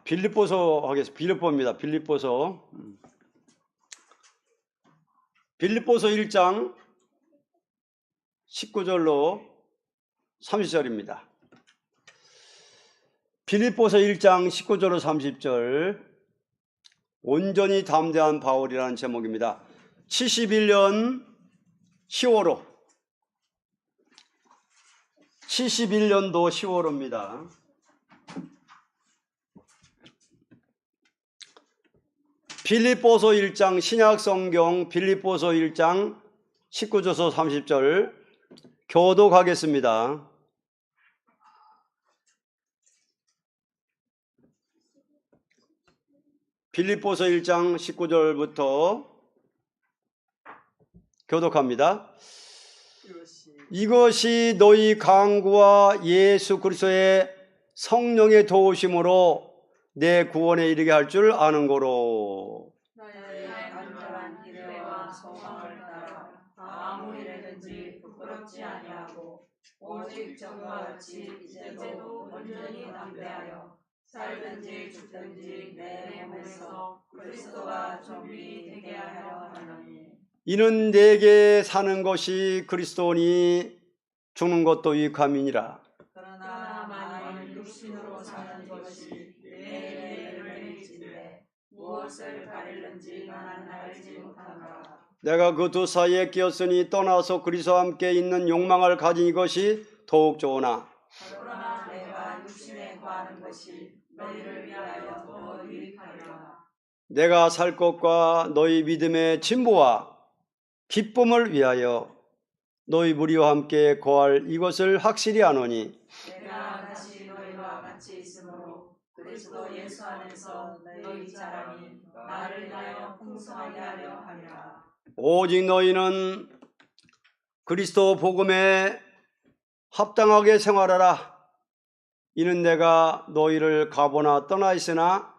빌립보서 하겠습니다. 빌립보입니다. 빌립보서 1장 19절로 30절입니다. 빌립보서 1장 19절로 30절, 온전히 담대한 바울이라는 제목입니다. 71년 10월호, 71년도 10월호입니다. 빌립보서 1장 신약성경 빌립보서 1장 19절서 30절 교독하겠습니다. 빌립보서 1장 19절부터 교독합니다. 이것이 너희 강구와 예수 그리스도의 성령의 도우심으로 내 구원에 이르게 할 줄 아는 거로. 너희의 간절한 기대와 소망을 따라 아무 일에든지 부끄럽지 아니하고 오직 전과 같이 이제도 온전히 담대하여 살든지 죽든지 내 몸에서 그리스도가 존귀 되게 하려 하나니. 이는 내게 사는 것이 그리스도니 죽는 것도 유익함이니라. 그러나 만일 육신으로 사는 것이 내게 유익일진데 무엇을 가릴는지 나는 알지 못하노라. 내가 그 두 사이에 끼었으니 떠나서 그리스도와 함께 있는 욕망을 가진 이것이 더욱 좋으나 그러나 내가 육신에 구하는 것이 너희를 위하여 더 유익하리라. 내가 살 것과 너희 믿음의 진보와 기쁨을 위하여 너희 무리와 함께 거할 이것을 확실히 아노니, 내가 다시 너희와 같이 있으므로 그리스도 예수 안에서 너희 자랑이 나를 위하여 풍성하게 하려 함이라. 오직 너희는 그리스도 복음에 합당하게 생활하라. 이는 내가 너희를 가보나 떠나 있으나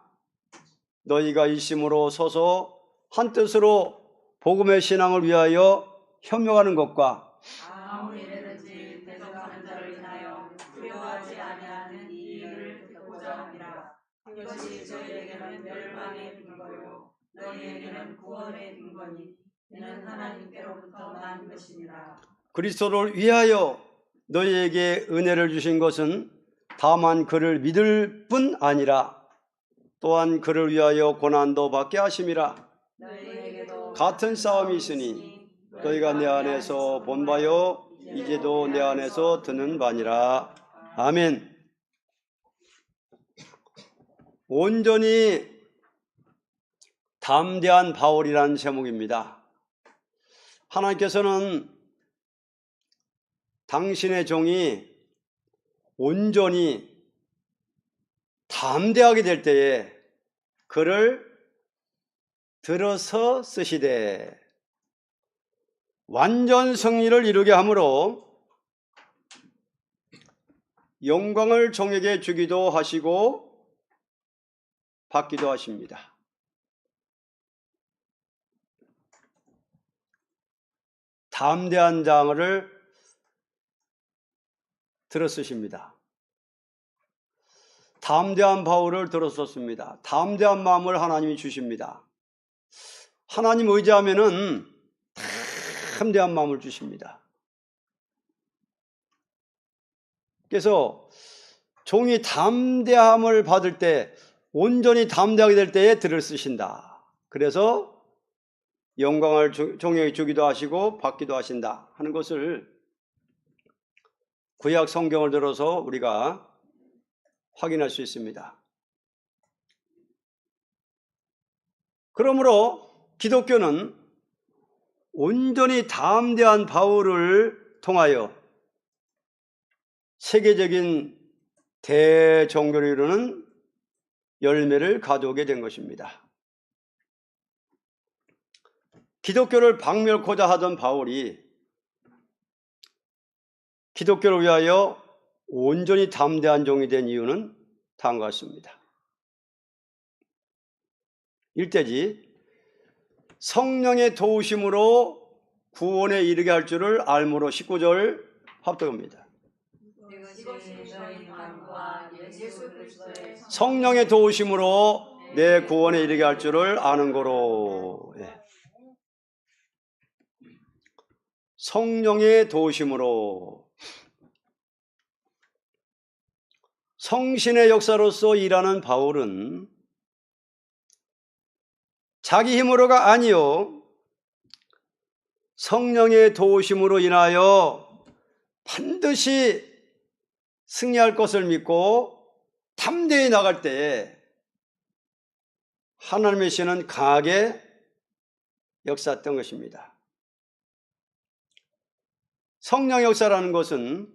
너희가 일심으로 서서 한 뜻으로 복음의 신앙을 위하여 협력하는 것과 아무 일에든지 대적하는 자를 인하여 두려워하지 아니하는 이 일을 듣고자 함이라. 이것이 저희에게는 멸망의 근거요 너희에게는 구원의 근거니 이는 하나님께로부터 난 것이니라. 그리스도를 위하여 너희에게 은혜를 주신 것은 다만 그를 믿을 뿐 아니라 또한 그를 위하여 고난도 받게 하심이라. 너희에게도 같은 싸움이 있으니 너희가 내 안에서 본 바요 이제도 내 안에서 듣는 바니라. 아멘. 온전히 담대한 바울이라는 제목입니다. 하나님께서는 당신의 종이 온전히 담대하게 될 때에 그를 들어서 쓰시되 완전 승리를 이루게 하므로 영광을 종에게 주기도 하시고 받기도 하십니다. 담대한 자를 들어 쓰십니다. 담대한 바울을 들어 썼습니다. 담대한 마음을 하나님이 주십니다. 하나님 의지하면은 담대한 마음을 주십니다. 그래서 종이 담대함을 받을 때, 온전히 담대하게 될 때에 들을 쓰신다. 그래서 영광을 종에게 주기도 하시고 받기도 하신다 하는 것을 구약 성경을 들어서 우리가 확인할 수 있습니다. 그러므로 기독교는 온전히 담대한 바울을 통하여 세계적인 대종교를 이루는 열매를 가져오게 된 것입니다. 기독교를 박멸코자 하던 바울이 기독교를 위하여 온전히 담대한 종이 된 이유는 다음과 같습니다. 일대지 성령의 도우심으로 구원에 이르게 할 줄을 알므로 19절 합독합니다. 이것이 너희 하나님 강구와 예수 그리스도의 성령의 도우심으로 내 구원에 이르게 할 줄을 아는 거로. 예. 성령의 도우심으로. 성신의 역사로서 일하는 바울은 자기 힘으로가 아니요 성령의 도우심으로 인하여 반드시 승리할 것을 믿고 담대히 나갈 때에 하나님의 신은 강하게 역사했던 것입니다. 성령 역사라는 것은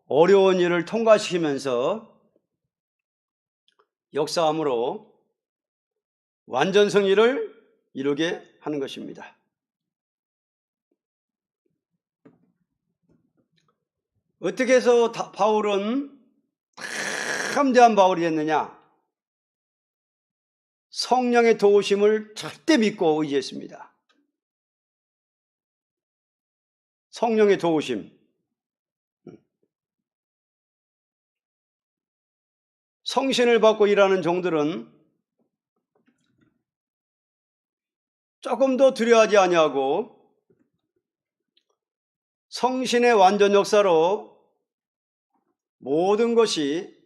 어려운 일을 통과시키면서 역사함으로 완전 승리를 이루게 하는 것입니다. 어떻게 해서 바울은 담대한 바울이 됐느냐? 성령의 도우심을 절대 믿고 의지했습니다. 성령의 도우심. 성신을 받고 일하는 종들은 조금 더 두려워하지 아니하고 성신의 완전 역사로 모든 것이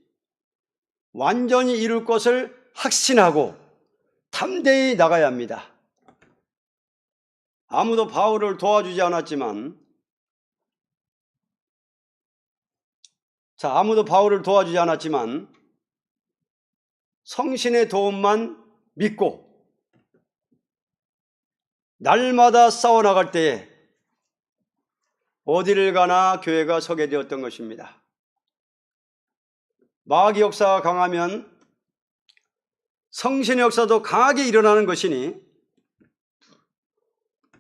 완전히 이룰 것을 확신하고 담대히 나가야 합니다. 아무도 바울을 도와주지 않았지만, 성신의 도움만 믿고 날마다 싸워나갈 때에 어디를 가나 교회가 서게 되었던 것입니다. 마귀 역사가 강하면 성신의 역사도 강하게 일어나는 것이니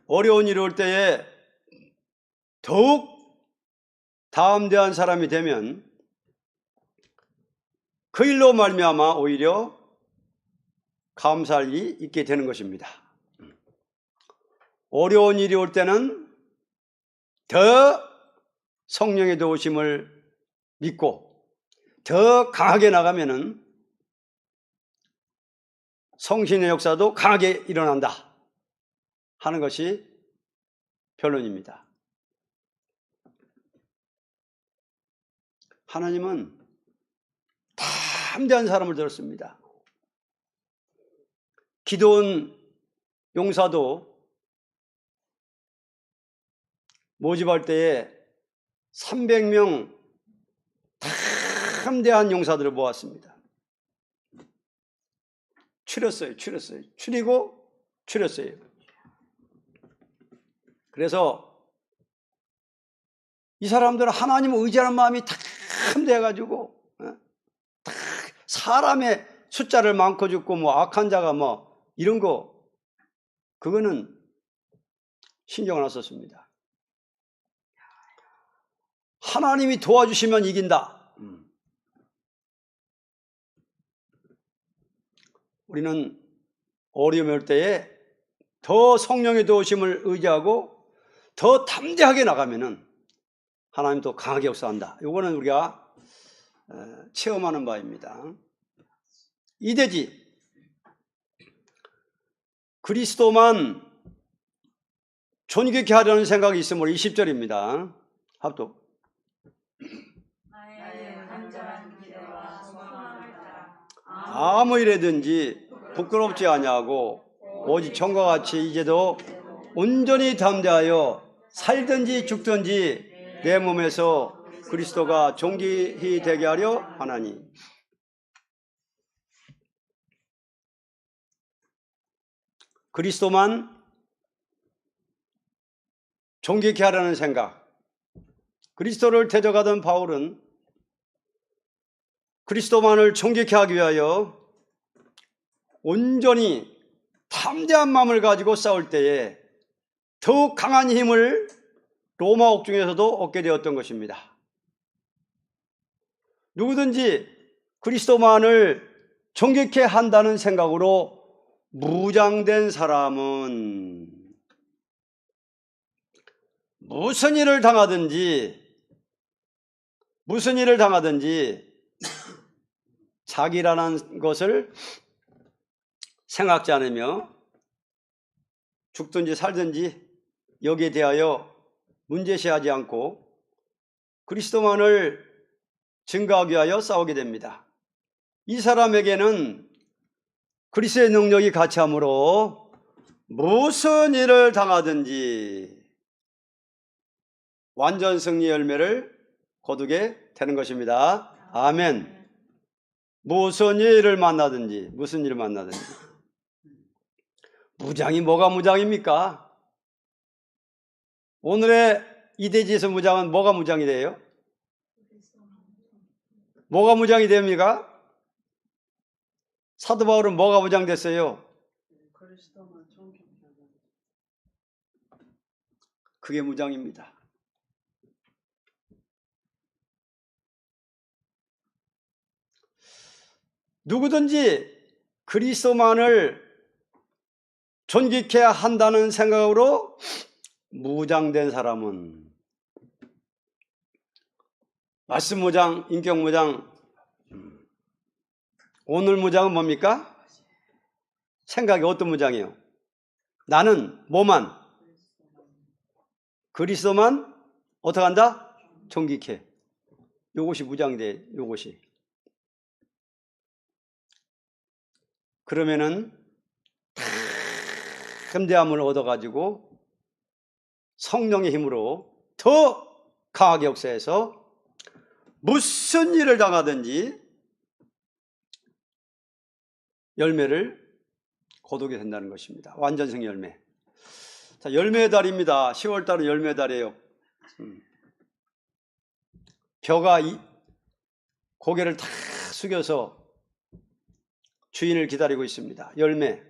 어려운 일이 올 때에 더욱 담대한 사람이 되면 그 일로 말미암아 오히려 감사할 일이 있게 되는 것입니다. 어려운 일이 올 때는 더 성령의 도우심을 믿고 더 강하게 나가면은 성신의 역사도 강하게 일어난다 하는 것이 결론입니다. 하나님은 담대한 사람을 들었습니다. 기드온 용사도 모집할 때에 300명 담대한 용사들을 모았습니다. 추렸어요. 그래서 이 사람들은 하나님을 의지하는 마음이 담대해가지고 사람의 숫자를 많고 죽고 악한 자가 이런 거 그거는 신경을 안 썼습니다. 하나님이 도와주시면 이긴다. 우리는 어려움이 올 때에 더 성령의 도우심을 의지하고 더 담대하게 나가면은 하나님도 강하게 역사한다. 이거는 우리가 체험하는 바입니다. 이대지 그리스도만 존귀케 하려는 생각이 있으므로 20절입니다. 합독. 아무 일에든지 부끄럽지 아니하고 오직 전과 같이 이제도 온전히 담대하여 살든지 죽든지 내 몸에서 그리스도가 존귀히 되게 하려 하나니. 그리스도만 존귀케 하려는 생각. 그리스도를 대적하던 바울은 그리스도만을 존귀케 하기 위하여 온전히 담대한 마음을 가지고 싸울 때에 더욱 강한 힘을 로마 옥중에서도 얻게 되었던 것입니다. 누구든지 그리스도만을 존귀케 한다는 생각으로 무장된 사람은 무슨 일을 당하든지 무슨 일을 당하든지 자기라는 것을 생각지 않으며 죽든지 살든지 여기에 대하여 문제시하지 않고 그리스도만을 증거하기 위하여 싸우게 됩니다. 이 사람에게는 그리스도의 능력이 가치하므로 무슨 일을 당하든지 완전 승리의 열매를 거두게 되는 것입니다. 아멘. 무슨 일을 만나든지 무장이 뭐가 무장입니까? 오늘의 이대지에서 무장은 뭐가 무장이 돼요? 뭐가 무장이 됩니까? 사도 바울은 뭐가 무장됐어요? 그게 무장입니다. 누구든지 그리스도만을 존귀케 한다는 생각으로 무장된 사람은 말씀 무장, 인격 무장, 오늘 무장은 뭡니까? 생각이 어떤 무장이에요? 나는 뭐만? 그리스도만 어떻게 한다? 존귀케. 요것이 무장돼, 요것이. 그러면은 담대함을 얻어가지고 성령의 힘으로 더 강하게 역사해서 무슨 일을 당하든지 열매를 거두게 된다는 것입니다. 완전성 열매. 자, 열매의 달입니다. 10월 달은 열매의 달이에요. 벼가 고개를 탁 숙여서 주인을 기다리고 있습니다. 열매.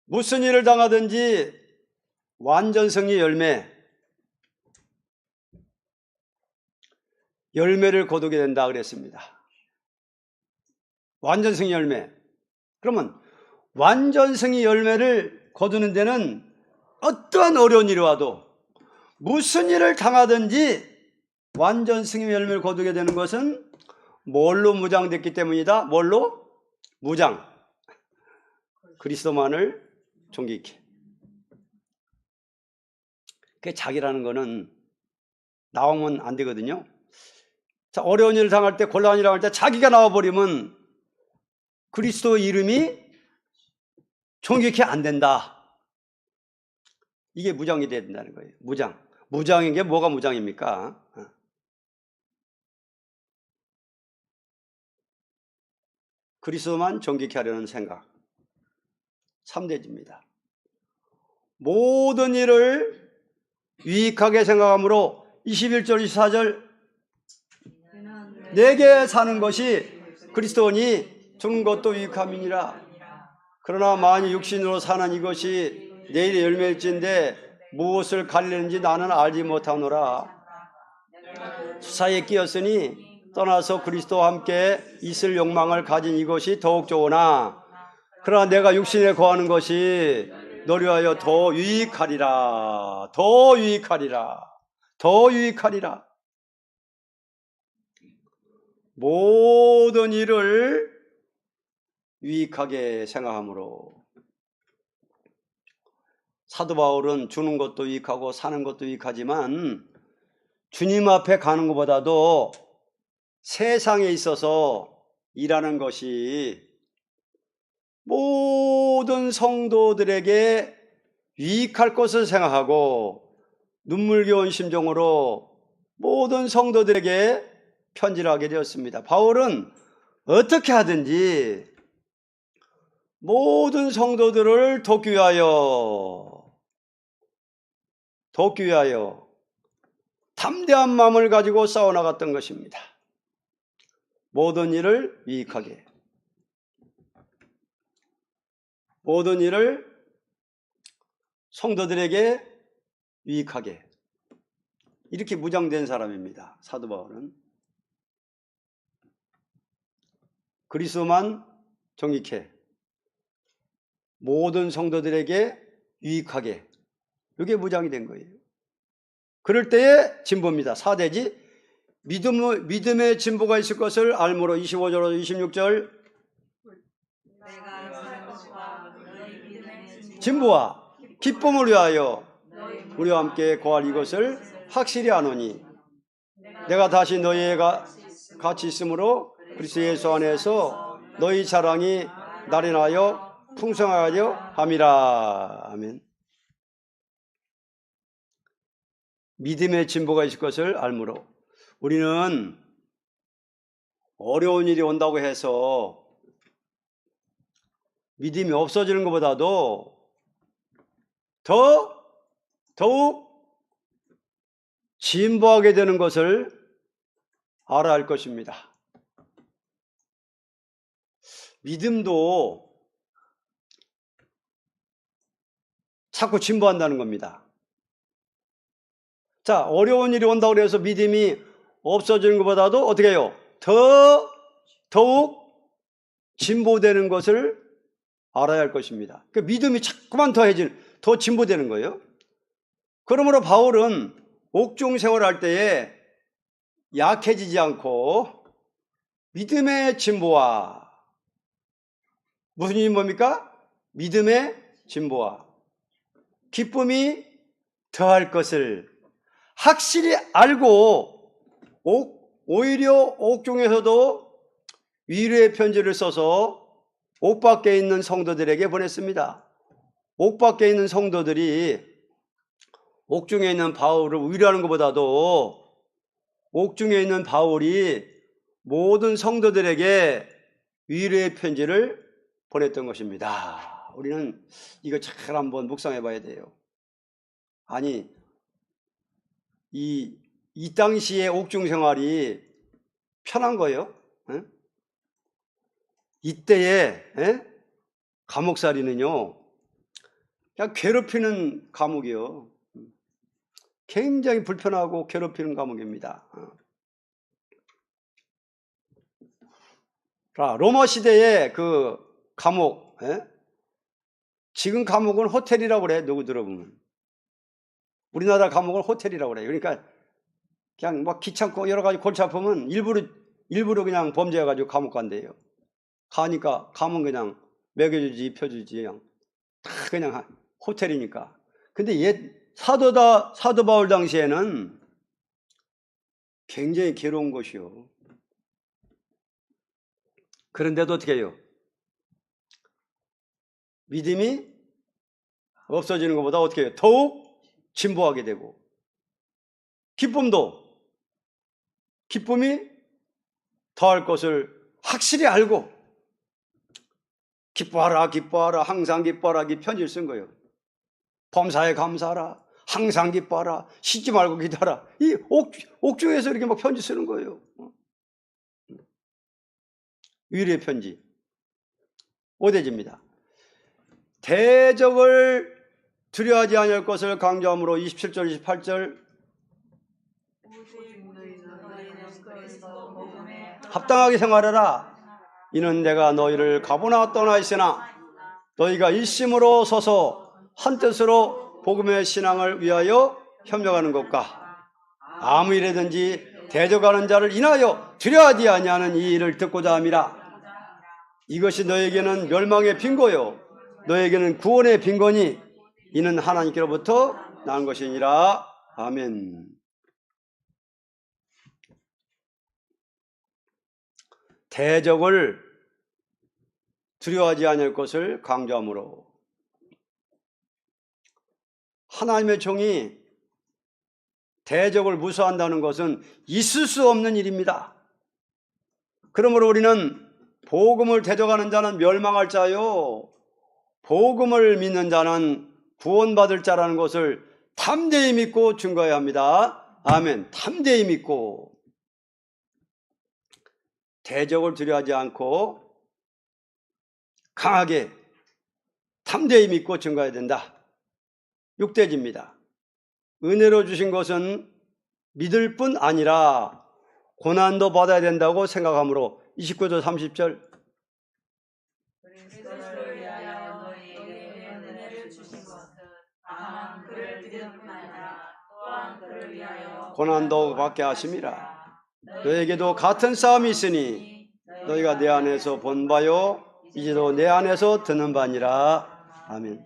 무슨 일을 당하든지 완전성의 열매. 열매를 거두게 된다 그랬습니다. 완전성의 열매. 그러면 완전성의 열매를 거두는 데는 어떠한 어려운 일이 와도 무슨 일을 당하든지 완전성의 열매를 거두게 되는 것은 뭘로 무장됐기 때문이다? 뭘로? 무장. 그리스도만을 존귀케. 그게 자기라는 거는 나오면 안 되거든요. 자, 어려운 일을 당할 때, 곤란한 일을 당할 때 자기가 나와버리면 그리스도 이름이 존귀케 안 된다. 이게 무장이 돼야 된다는 거예요. 무장. 무장인 게 뭐가 무장입니까? 그리스도만 존귀케 하려는 생각. 3대지입니다. 모든 일을 유익하게 생각하므로 21절, 24절 내게 사는 것이 그리스도니 죽는 것도 유익함이니라. 그러나 만일 육신으로 사는 이것이 내일의 열매일진데 무엇을 가리는지 나는 알지 못하노라. 수사에 끼었으니 떠나서 그리스도와 함께 있을 욕망을 가진 이것이 더욱 좋으나 그러나 내가 육신에 거하는 것이 너를 위하여 더 유익하리라. 더 유익하리라. 더 유익하리라. 모든 일을 유익하게 생각하므로 사도 바울은 주는 것도 유익하고 사는 것도 유익하지만 주님 앞에 가는 것보다도 세상에 있어서 일하는 것이 모든 성도들에게 유익할 것을 생각하고 눈물겨운 심정으로 모든 성도들에게 편지를 하게 되었습니다. 바울은 어떻게 하든지 모든 성도들을 돕기 위하여 담대한 마음을 가지고 싸워나갔던 것입니다. 모든 일을 유익하게, 모든 일을 성도들에게 유익하게, 이렇게 무장된 사람입니다. 사도 바울은. 그리스도만 존귀케, 모든 성도들에게 유익하게, 이게 무장이 된 거예요. 그럴 때의 진보입니다. 4대지. 믿음의 진보가 있을 것을 알므로 25절 26절 내가 살 것과 너희 믿음의 진보와 기쁨을 위하여 너희 우리와 함께 거할 이것을 확실히 아노니 내가 다시 너희가 같이 있으므로 그리스도 예수 안에서 너희 자랑이 나련하여 풍성하여 함이라. 아멘. 믿음의 진보가 있을 것을 알므로. 우리는 어려운 일이 온다고 해서 믿음이 없어지는 것보다도 더욱 진보하게 되는 것을 알아야 할 것입니다. 믿음도 자꾸 진보한다는 겁니다. 자, 어려운 일이 온다고 해서 믿음이 없어지는 것보다도 어떻게 해요? 더욱 진보되는 것을 알아야 할 것입니다. 그 믿음이 자꾸만 더 진보되는 거예요. 그러므로 바울은 옥중 생활할 때에 약해지지 않고 믿음의 진보와 무슨 진보입니까? 믿음의 진보와 기쁨이 더할 것을 확실히 알고 오히려 옥중에서도 위로의 편지를 써서 옥 밖에 있는 성도들에게 보냈습니다. 옥 밖에 있는 성도들이 옥중에 있는 바울을 위로하는 것보다도 옥중에 있는 바울이 모든 성도들에게 위로의 편지를 보냈던 것입니다. 우리는 이거 잘 한번 묵상해 봐야 돼요. 아니, 이 당시의 옥중 생활이 편한 거예요? 응? 이때의 감옥살이는요, 그냥 괴롭히는 감옥이요. 굉장히 불편하고 괴롭히는 감옥입니다. 로마 시대의 그 감옥, 지금 감옥은 호텔이라고 그래, 누구 들어보면. 우리나라 감옥은 호텔이라고 그래요. 그러니까 그냥 막 귀찮고 여러 가지 골치 아프면 일부러 그냥 범죄해가지고 감옥 간대요. 가니까 감은 그냥 먹여주지, 입혀주지, 다 그냥 호텔이니까. 근데 사도 바울 당시에는 굉장히 괴로운 것이요. 그런데도 어떻게 해요? 믿음이 없어지는 것보다 어떻게 해요? 더욱 진보하게 되고, 기쁨이 더할 것을 확실히 알고, 기뻐하라, 항상 기뻐하라, 이 편지를 쓴 거예요. 범사에 감사하라, 항상 기뻐하라, 쉬지 말고 기도하라. 이 옥중에서 이렇게 막 편지 쓰는 거예요. 위로의 편지. 5대지입니다. 대적을 두려워하지 아니할 것을 강조함으로 27절, 28절 합당하게 생활하라. 이는 내가 너희를 가보나 떠나 있으나 너희가 일심으로 서서 한뜻으로 복음의 신앙을 위하여 협력하는 것과 아무 일에든지 대적하는 자를 인하여 두려워하지 아니하는 이 일을 듣고자 함이라. 이것이 너에게는 멸망의 빈거요 너에게는 구원의 빈거니 이는 하나님께로부터 난 것이니라. 아멘. 대적을 두려워하지 아니할 것을 강조함으로 하나님의 종이 대적을 무서워한다는 것은 있을 수 없는 일입니다. 그러므로 우리는 복음을 대적하는 자는 멸망할 자요 복음을 믿는 자는 구원받을 자라는 것을 담대히 믿고 증거해야 합니다. 아멘. 담대히 믿고 대적을 두려워하지 않고 강하게 담대히 믿고 증거해야 된다. 6대지입니다. 은혜로 주신 것은 믿을 뿐 아니라 고난도 받아야 된다고 생각하므로 29절 30절 그리스도를 위하여 너희에게 은혜를 주신 것은 다만 그를 믿을 뿐 아니라 또한 그를 고난도 받게 하심이라. 너에게도 같은 싸움이 있으니 너희가 내 안에서 본 바요 이제도 내 안에서 듣는 바니라. 아멘.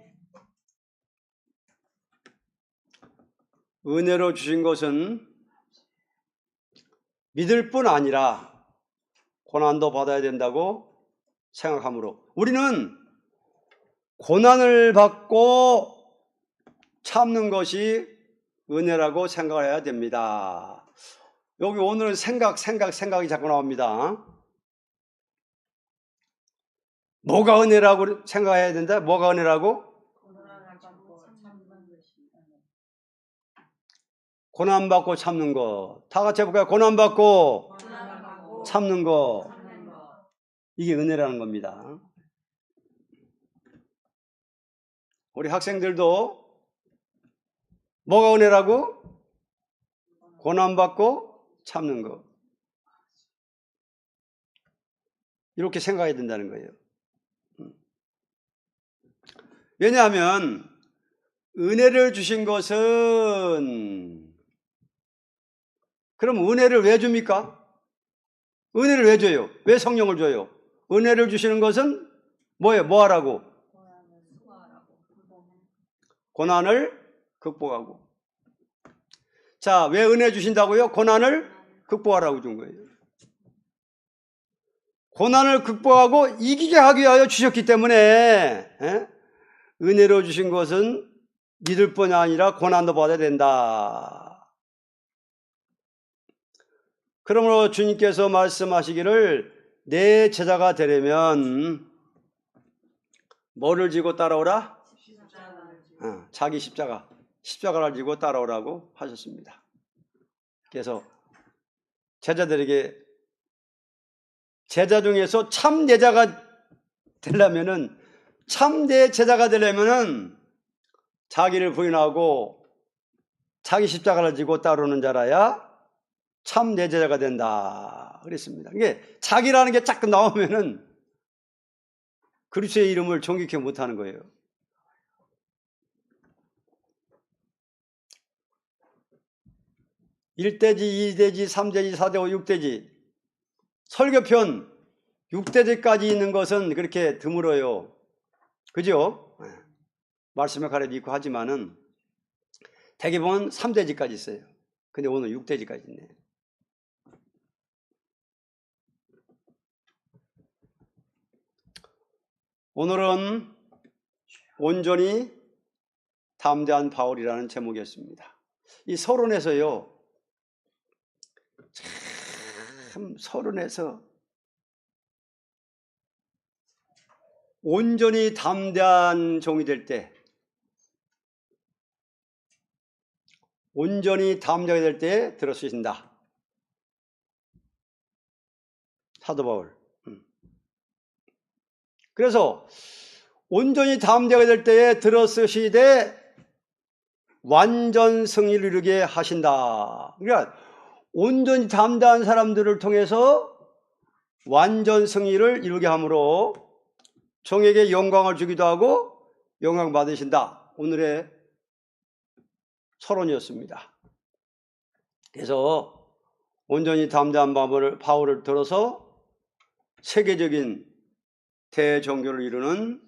은혜로 주신 것은 믿을 뿐 아니라 고난도 받아야 된다고 생각하므로 우리는 고난을 받고 참는 것이 은혜라고 생각을 해야 됩니다. 여기 오늘은 생각이 자꾸 나옵니다. 뭐가 은혜라고 생각해야 된다? 뭐가 은혜라고? 고난받고 참는 거. 다 같이 해볼까요? 고난받고 참는 거. 이게 은혜라는 겁니다. 우리 학생들도 뭐가 은혜라고? 고난받고 참는 거. 이렇게 생각해야 된다는 거예요. 왜냐하면 은혜를 주신 것은 그럼 은혜를 왜 줍니까? 은혜를 왜 줘요? 왜 성령을 줘요? 은혜를 주시는 것은 뭐예요? 뭐 하라고? 고난을 극복하고. 자, 왜 은혜 주신다고요? 고난을 극복하라고 준 거예요. 고난을 극복하고 이기게 하기 위하여 주셨기 때문에 은혜로 주신 것은 믿을 뿐이 아니라 고난도 받아야 된다. 그러므로 주님께서 말씀하시기를 내 제자가 되려면 뭐를 지고 따라오라? 자기 십자가를 지고 따라오라고 하셨습니다. 그래서 제자들에게 제자 중에서 참 제자가 되려면은 참대 제자가 되려면은 자기를 부인하고 자기 십자가를 지고 따르는 자라야 참 내 제자가 된다 그랬습니다. 이게 자기라는 게 자꾸 나오면은 그리스도의 이름을 존귀케 못하는 거예요. (1대지) (2대지) (3대지) (4대5) (6대지) 설교편 6대지까지 있는 것은 그렇게 드물어요. 그죠? 말씀에 가려도 있고 하지만은 대개 보면 3대지까지 있어요. 근데 오늘 6대지까지 있네. 오늘은 온전히 담대한 바울이라는 제목이었습니다. 이 서론에서요, 참 서론에서 온전히 담대한 종이 될 때, 온전히 담대하게 될 때에 들어쓰신다. 사도 바울. 그래서 온전히 담대하게 될 때에 들어쓰시되 완전 승리를 이루게 하신다. 그러니까 온전히 담대한 사람들을 통해서 완전 승리를 이루게 함으로 종에게 영광을 주기도 하고 영광 받으신다. 오늘의 서론이었습니다. 그래서 온전히 담대한 바울을 들어서 세계적인 대종교를 이루는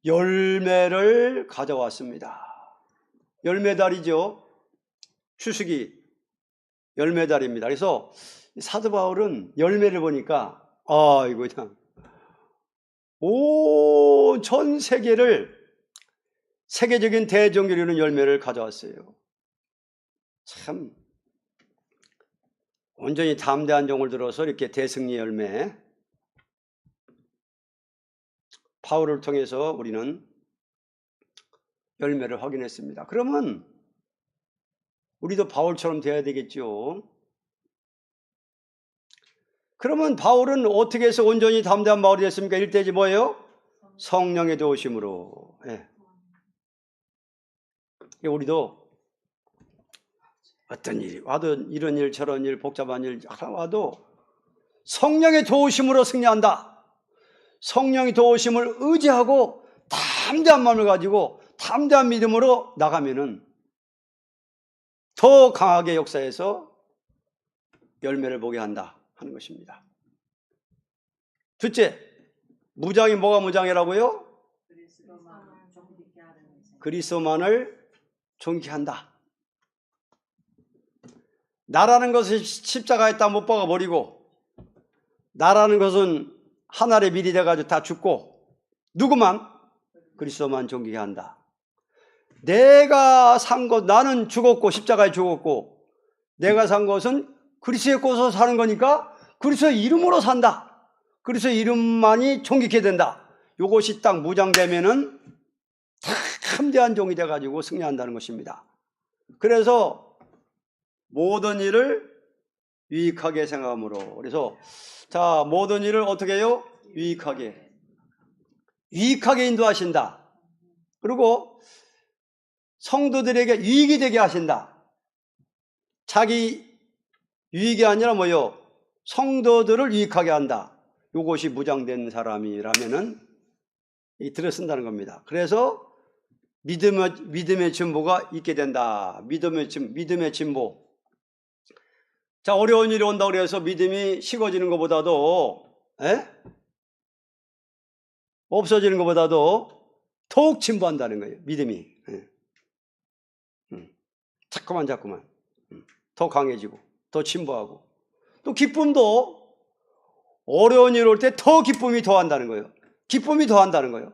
열매를 가져왔습니다. 열매달이죠. 추수기 열매달입니다. 그래서 사도 바울은 열매를 보니까 이거 그냥 온 전 세계를 세계적인 대종교를 이루는 열매를 가져왔어요. 참 온전히 담대한 종을 들어서 이렇게 대승리 열매 바울을 통해서 우리는 열매를 확인했습니다. 그러면 우리도 바울처럼 되어야 되겠죠. 그러면 바울은 어떻게 해서 온전히 담대한 바울이 됐습니까? 1대지 뭐예요? 성령의 도우심으로. 우리도 어떤 일이 와도 이런 일 저런 일 복잡한 일 와도 성령의 도우심으로 승리한다. 성령의 도우심을 의지하고 담대한 마음을 가지고 담대한 믿음으로 나가면은 더 강하게 역사해서 열매를 보게 한다 하는 것입니다. 둘째, 무장이 뭐가 무장이라고요? 그리스도만을 존귀한다. 나라는 것을 십자가에다 못 박아버리고, 나라는 것은 하늘에 미리 돼가지고 다 죽고, 누구만? 그리스도만 존귀케 한다. 내가 산 것, 나는 죽었고 십자가에 죽었고, 내가 산 것은 그리스도의 꽃으로 사는 거니까 그리스도의 이름으로 산다. 그리스도의 이름만이 존귀케 된다. 이것이 딱 무장되면은 참대한 종이 돼가지고 승리한다는 것입니다. 그래서 모든 일을 유익하게 생각함으로. 그래서 자, 모든 일을 어떻게 해요? 유익하게 인도하신다. 그리고 성도들에게 유익이 되게 하신다. 자기 유익이 아니라 뭐요? 성도들을 유익하게 한다. 이것이 무장된 사람이라면은 이 들어 쓴다는 겁니다. 그래서 믿음의 진보가 있게 된다. 믿음의 진보. 자, 어려운 일이 온다고 그래서 믿음이 식어지는 것보다도, 없어지는 것보다도 더욱 진보한다는 거예요. 믿음이. 자꾸만 더 강해지고 더 진보하고, 또 기쁨도 어려운 일 올 때 더 기쁨이 더한다는 거예요. 기쁨이 더한다는 거예요.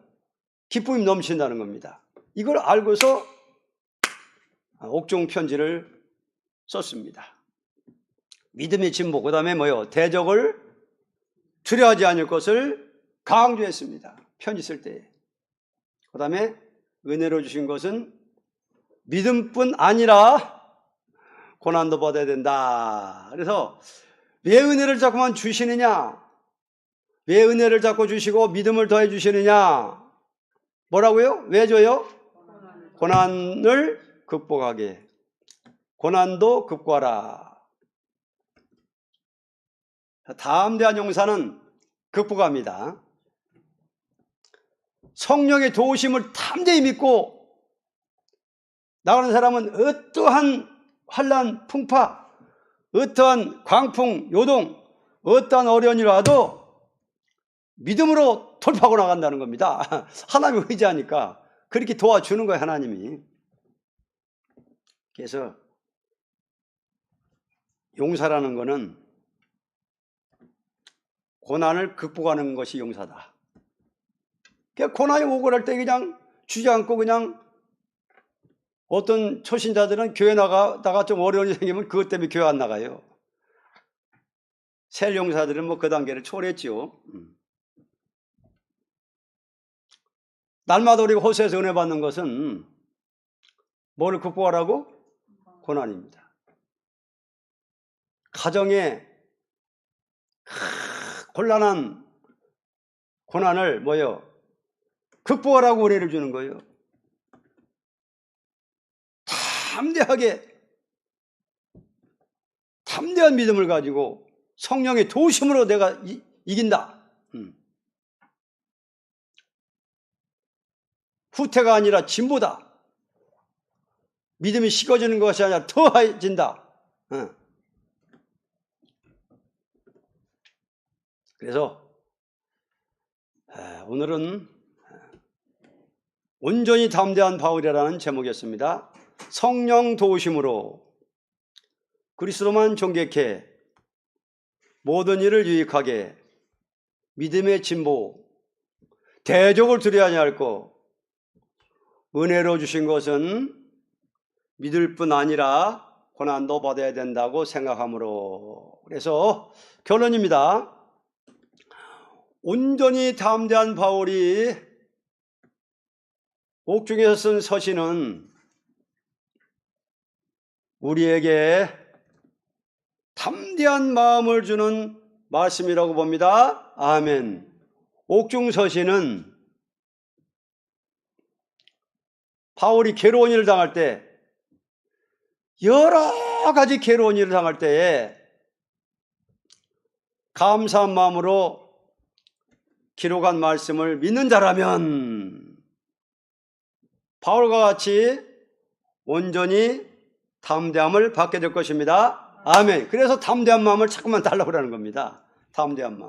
기쁨이 넘친다는 겁니다. 이걸 알고서 옥중 편지를 썼습니다. 믿음의 진보, 그 다음에 뭐요? 대적을 두려워하지 않을 것을 강조했습니다. 편지 쓸 때. 그 다음에 은혜로 주신 것은 믿음뿐 아니라 고난도 받아야 된다. 그래서 왜 은혜를 자꾸만 주시느냐? 왜 은혜를 자꾸 주시고 믿음을 더해 주시느냐? 뭐라고요? 왜 줘요? 고난을 극복하게. 고난도 극복하라. 다음 대한 용사는 극복합니다. 성령의 도우심을 담대히 믿고 나가는 사람은 어떠한 환난, 풍파, 어떠한 광풍, 요동, 어떠한 어려운 일이 와도 믿음으로 돌파하고 나간다는 겁니다. 하나님을 의지하니까 그렇게 도와주는 거예요, 하나님이. 그래서 용사라는 거는 고난을 극복하는 것이 용사다. 그러니까 고난이 오고 할 때 그냥 주저앉고 그냥, 어떤 초신자들은 교회 나가다가 좀 어려운 일이 생기면 그것 때문에 교회 안 나가요. 새 용사들은 뭐 그 단계를 초월했죠. 날마다 우리가 호세에서 은혜 받는 것은 뭐를 극복하라고? 고난입니다. 가정에 곤란한 고난을 뭐요? 극복하라고 은혜를 주는 거예요. 담대한 믿음을 가지고 성령의 도우심으로 내가 이긴다. 후퇴가 아니라 진보다. 믿음이 식어지는 것이 아니라 더해진다. 그래서 오늘은 온전히 담대한 바울이라는 제목이었습니다. 성령 도우심으로 그리스도만 존귀케, 모든 일을 유익하게, 믿음의 진보, 대적을 두려워하지 않고, 은혜로 주신 것은 믿을 뿐 아니라 고난도 받아야 된다고 생각하므로. 그래서 결론입니다. 온전히 담대한 바울이 옥중에서 쓴 서신은 우리에게 담대한 마음을 주는 말씀이라고 봅니다. 아멘. 옥중 서신은 바울이 괴로운 일을 당할 때, 여러 가지 괴로운 일을 당할 때에 감사한 마음으로 기록한 말씀을 믿는 자라면 바울과 같이 온전히 담대함을 받게 될 것입니다. 아멘. 그래서 담대한 마음을 자꾸만 달라고 그러는 겁니다. 담대한 마음.